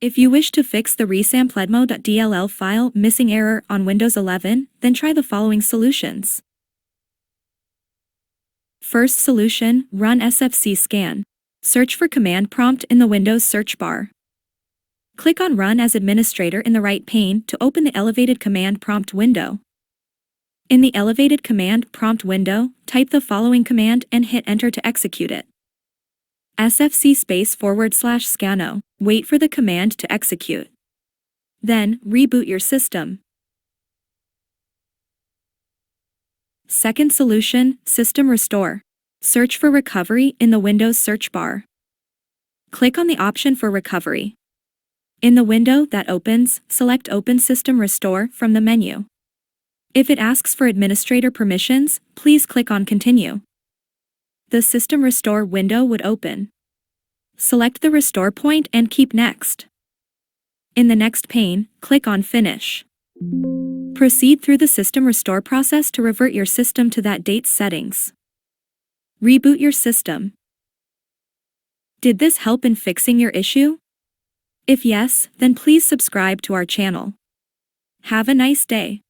If you wish to fix the Resampledmo.dll file missing error on Windows 11, then try the following solutions. First solution, run SFC Scan. Search for command prompt in the Windows search bar. Click on Run as Administrator in the right pane to open the elevated command prompt window. In the elevated command prompt window, type the following command and hit Enter to execute it. SFC /scano. Wait for the command to execute. Then, reboot your system. Second solution, System Restore. Search for Recovery in the Windows search bar. Click on the option for Recovery. In the window that opens, select Open System Restore from the menu. If it asks for administrator permissions, please click on Continue. The System Restore window would open. Select the restore point and keep Next. In the next pane, click on Finish. Proceed through the system restore process to revert your system to that date's settings. Reboot your system. Did this help in fixing your issue? If yes, then please subscribe to our channel. Have a nice day.